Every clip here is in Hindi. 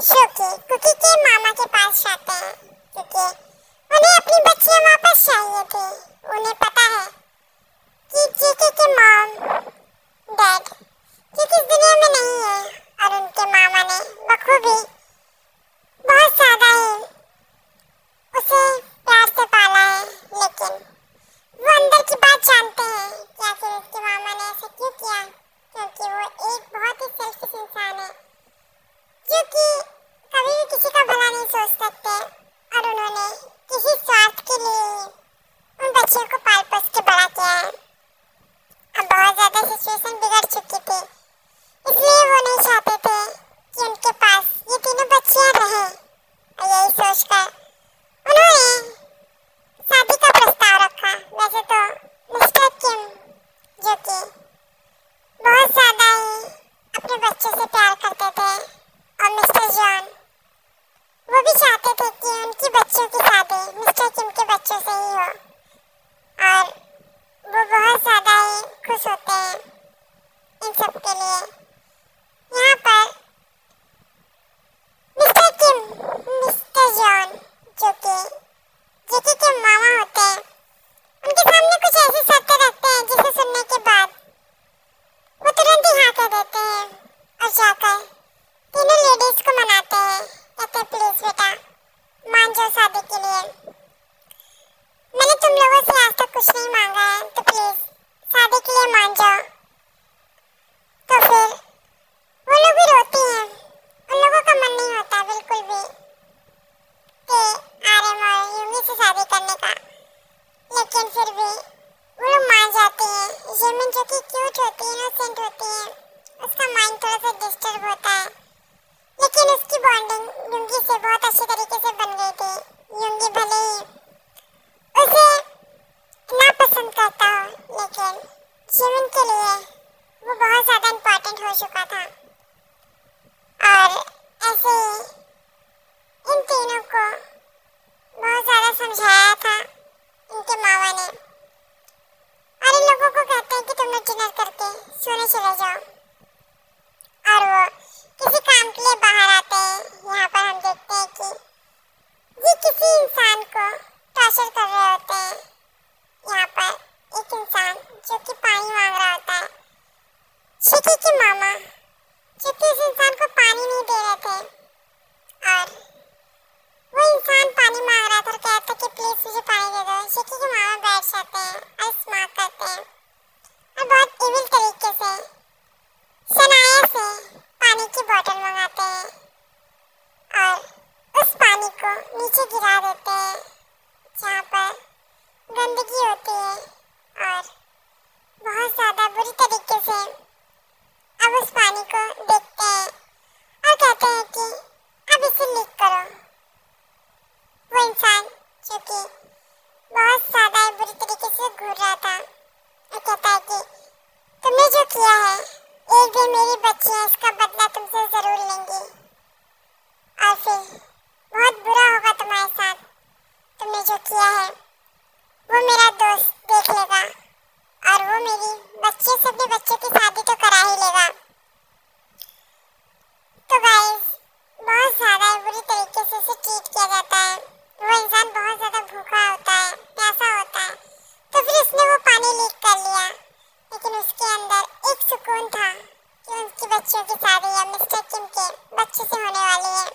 शोकी कुकी के मामा के पास जाते हैं क्योंकि उन्हें अपनी बच्चियां वापस चाहिए थी। उन्हें पता है कि जीके के मॉम डैड जीके इस दुनिया में नहीं है और उनके मामा ने बखूबी बहुत ज्यादा ही उसे प्यार से पाला है, लेकिन वो अंदर की बात जानते हैं कि आखिर उसके मामा ने ऐसा क्यों किया, क्योंकि वो एक बहुत ही सेल्फिश इंसान है जो कि कभी भी किसी का भला नहीं सोच सकते और उन्होंने किसी स्वार्थ के लिए उन बच्चों को पाल पोस के बड़ा किया है। अब बहुत ज्यादा सिचुएशन बिगड़ चुकी थी, इसलिए वो नहीं चाहते थे कि उनके पास ये तीनों बच्चियां रहें और यही सोचकर उन्होंने शादी का प्रस्ताव रखा। वैसे तो मिस्टर किम जो कि बहुत ज्यादा ही अपने बच्चों से प्यार करते थे और मिस्टर जॉन वो भी चाहते थे कि उनकी बच्चों की शादी मिस्टर किम के बच्चों से ही हो और वो बहुत ज्यादा ही खुश होते हैं इन सब के लिए। यहाँ पर मिस्टर किम मिस्टर जॉन जो कि जीके के मामा होते हैं उनके सामने कुछ ऐसी शर्तें रखते हैं जिसे सुनने के बाद वो तुरंत ही हाँ कह देते हैं और जाकर तीनों लेडीज को मनाते हैं, कहते हैं प्लीज बेटा मान जाओ शादी के लिए, मैंने तुम लोगों से आज तक कुछ नहीं मांगा है तो प्लीज शादी के लिए मान जाओ। तो फिर वो लोग भी रोती हैं, उन लोगों का मन नहीं होता बिल्कुल भी कि आर्यन और यूंगी से शादी करने का, लेकिन फिर भी वो लोग मान जाती हैं। जिमिन जो कि क्यूट होती है, इनोसेंट होती है, उसका माइंड थोड़ा सा डिस्टर्ब होता है, लेकिन उसकी बॉन्डिंग यूंगी से बहुत अच्छे तरीके से बन गई थी। यूंगी भले ही उसे ना पसंद करता हो, लेकिन जिमिन के लिए वो बहुत ज़्यादा इम्पोर्टेंट हो चुका था और ऐसे ही इन तीनों को बहुत ज़्यादा समझाया था इनके मामा ने और इन लोगों को कहते हैं कि तुम लोग डिनर करके सोने चले जाओ और वो किसी काम के लिए बाहर आते हैं। यहाँ पर हम देखते हैं कि ये किसी इंसान को टॉर्चर कर रहे होते हैं। यहाँ पर एक इंसान जो कि पानी मांग रहा होता है, शिकी के मामा जो कि उस इंसान को पानी नहीं दे रहे थे और वो इंसान पानी मांग रहा था और कहता कि प्लीज मुझे पानी दे दो। शिकी के मामा बैठ जाते हैं और स्मार्ट करते हैं और बहुत इविल तरीके से शनाया से पानी की बोतल मंगाते हैं और उस पानी को नीचे गिरा देते हैं जहाँ पर गंदगी होती है और बहुत ज़्यादा बुरी तरीके से अब उस पानी को देखते हैं और कहते हैं कि अब इसे लीक करो। वो इंसान जो कि बहुत ज़्यादा बुरी तरीके से घूर रहा था और कहता है कि तुमने जो किया है एक दिन मेरी बच्चियां इसका बदला तुमसे जरूर लेंगी और फिर बहुत बुरा होगा तुम्हारे साथ। तुमने जो किया है वो मेरा दोस्त देख लेगा और वो मेरी बच्चे से अपने बच्चे की शादी तो करा ही लेगा। तो गाइस बहुत ज़्यादा बुरी तरीके से उसे ट्रीट किया जाता है। वो इंसान बहुत ज़्यादा भूखा होता है, प्यासा होता है, तो फिर उसने वो पानी लीक कर लिया, लेकिन उसके अंदर एक सुकून था कि उनकी बच्चों की शादी या मिस्टर किम के बच्चे से होने वाली है।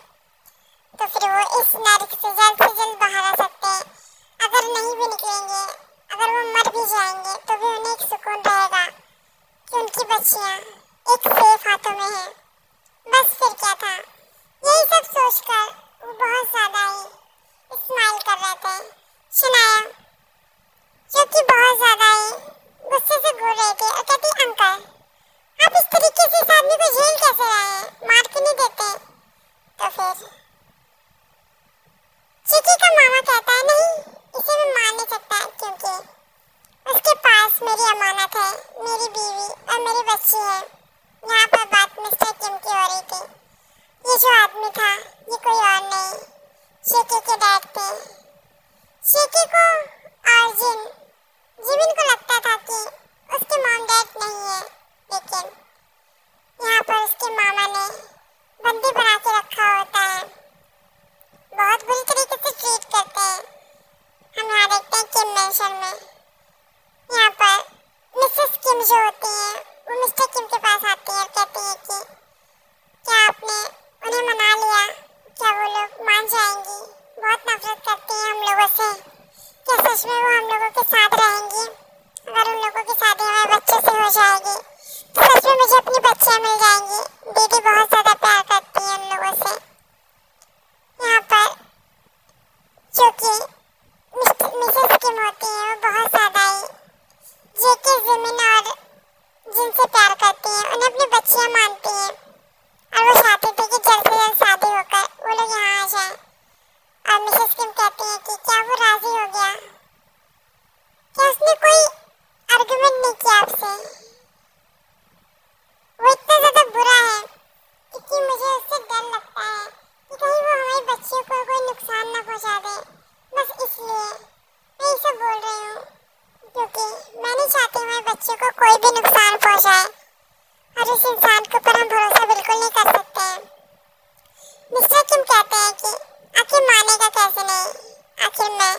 तो फिर वो इस नर्क से जल्द बाहर आ सकते हैं। अगर नहीं भी निकलेंगे, अगर वो मर भी जाएंगे तो भी उन्हें एक सुकून रहेगा कि उनकी बच्चियाँ एक सेफ हाथों में हैं। बस फिर क्या था, यही सब सोचकर वो बहुत ज़्यादा ही स्माइल कर रहे थे। शनाया जो कि बहुत ज़्यादा ही गुस्से से घूर रही थी और कहती अंकल आप इस तरीके से इस आदमी को झेल कैसे रहे हैं, मार क्यों नहीं देते। तो फिर चिकी का मामा कहता है नहीं इसे मैं मार नहीं सकता क्योंकि उसके पास मेरी अमानत है, मेरी बीवी और मेरी बच्ची है। यहाँ पर बात मिस्टर किम की हो रही थी। ये जो आदमी था ये कोई और नहीं शिकी के डैड थे। शिकी को और जिमिन को लगता था कि उसके मॉम डैड नहीं है, लेकिन यहाँ पर उसके मामा ने बंदी बना के रखा होता है कहते हैं कि आखिर मानेगा कैसे नहीं, आखिर मैं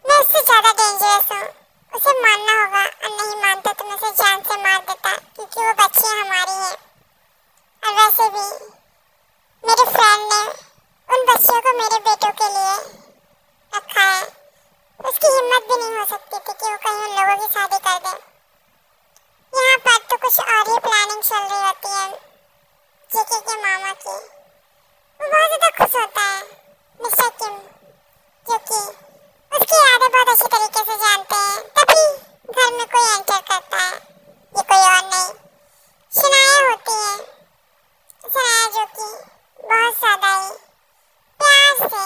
उससे ज्यादा डेंजरस हूँ, उसे मानना होगा और नहीं मानता तो मैं उसे जान से मार देता क्योंकि वो बच्चियाँ हमारी हैं। और वैसे भी मेरे फ्रेंड ने उन बच्चियों को मेरे बेटों के लिए रखा है, उसकी हिम्मत भी नहीं हो सकती थी कि वो कहीं उन लोगों की शादी कर दे। यहाँ पर तो कुछ और ही प्लानिंग चल रही होती है जेके के मामा की। वो बहुत ज़्यादा खुश होता है मिस्टर किम, क्योंकि उसकी यादें बहुत अच्छी तरीके से जानते हैं। तभी घर में कोई एंटर करता है, ये कोई और नहीं शनाया होती है। शनाया जो कि बहुत ज़्यादा ही प्यार से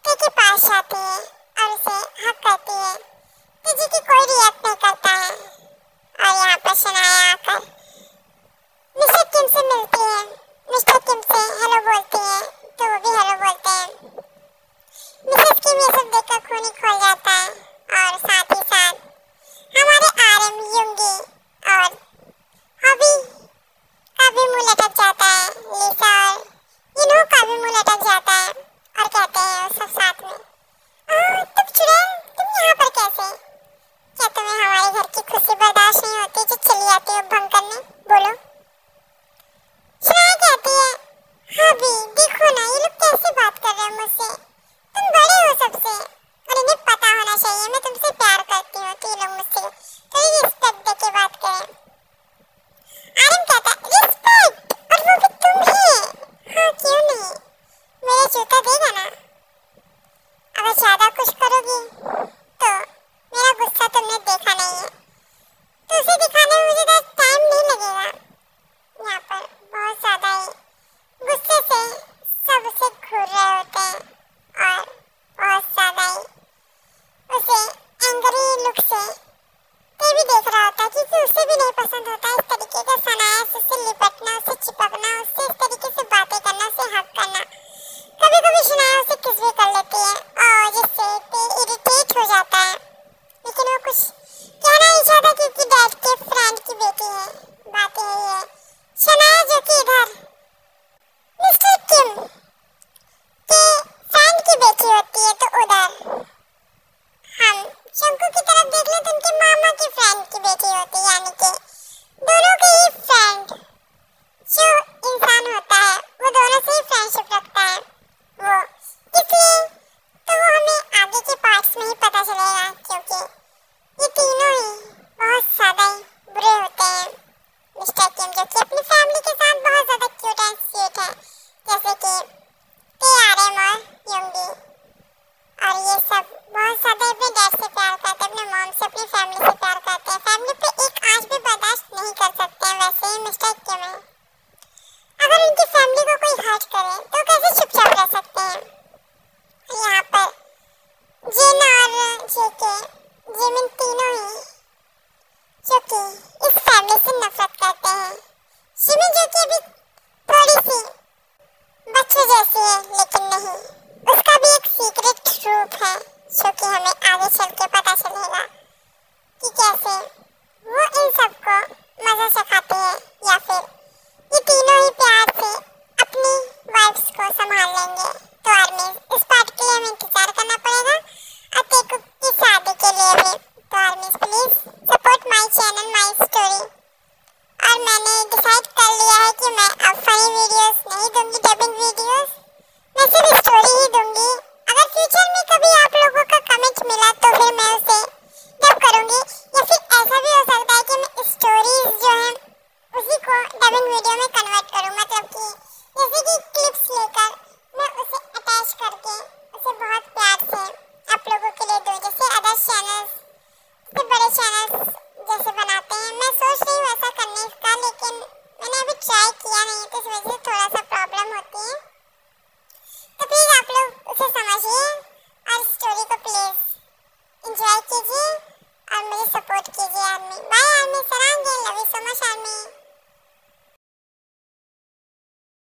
के पास जाती है और उसे हक करती है कि जी की कोई रिएक्ट नहीं करता है। और यहाँ पर शनाया आकर मिस्टर किम से मिलती है, मिस्टर किम से हेलो बोलती है तो वो भी हेलो बोलते हैं। मिसेस किम ये सब देखकर खून ही खोल जाता है और साथ ही साथ हमारे आरएम युंगी और हॉबी का भी मुंह लटक जाता है, लिसा और यिनहो का भी मुंह लटक जाता है और कहते हैं वो सब साथ में, तुम चुड़ैल तुम यहाँ पर कैसे? क्या तुम्हें हमारे घर की खुशी बर्दाश्त नहीं होती जो चली आती हो भंग करने? बोलो। शनाया कहती है, हाँ भी देखो ना ये लोग कैसे बात कर रहे हैं मुझसे, तुम बड़े हो सबसे और इन्हें पता होना चाहिए मैं तुमसे प्यार करती हूँ, तो ये लोग मुझसे थोड़ी रिस्पेक्ट दे के बात करें। आर्यन कहता है, रिस्पेक्ट और वो भी तुम्हें? हाँ क्यों नहीं, मेरा जूता देगा ना? अगर ज्यादा कुछ करोगी तो मेरा गुस्सा तुमने देखा नहीं है, तो उसे दिखाने में मुझे टाइम नहीं लगेगा। यहाँ पर बहुत ज्यादा ही गुस्से से सब उसे घूर रहे होते हैं और बहुत ज्यादा ही उसे एंग्री लुक से ये भी देख रहा होता है क्योंकि उसे भी नहीं पसंद होता इस तरीके का शनाया से उससे लिपटना, उससे चिपकना, उससे इस तरीके से बातें करना, उसे हक करना। कभी कभी शनाया उसे किस भी कर लेती है और जिससे इरिटेट हो जाता है, लेकिन वो कुछ कहना नहीं चाहता क्योंकि डैड के फ्रेंड की बेटी है। बात यही है शनाया जो कि इधर मिस्टर किम के फ्रेंड की बेटी होती है, तो उधर हम शंकु की तरफ देख लें तो उनके मामा की फ्रेंड की बेटी होती है, यानी कि दोनों के ही फ्रेंड जो इंसान होता है वो दोनों से ही फ्रेंडशिप रखता है। वो इसलिए तो वो हमें आगे के पार्ट्स में ही पता चलेगा क्योंकि ये तीनों ही बहुत ज़्यादा ही बुरे होते हैं। मिस्टर किम जो कि अपनी फैमिली के साथ बहुत ज़्यादा क्यूट एंड स्वीट है, जैसे कि आरएम और युंगी, और ये सब बहुत ज़्यादा अपने डैड से प्यार करते हैं, अपने मॉम से, अपनी फैमिली से प्यार करते हैं, फैमिली पे एक आंच भी बर्दाश्त नहीं कर सकते हैं। वैसे ही मिस्टर किम है, अगर उनकी फैमिली को कोई हर्ट करे तो कैसे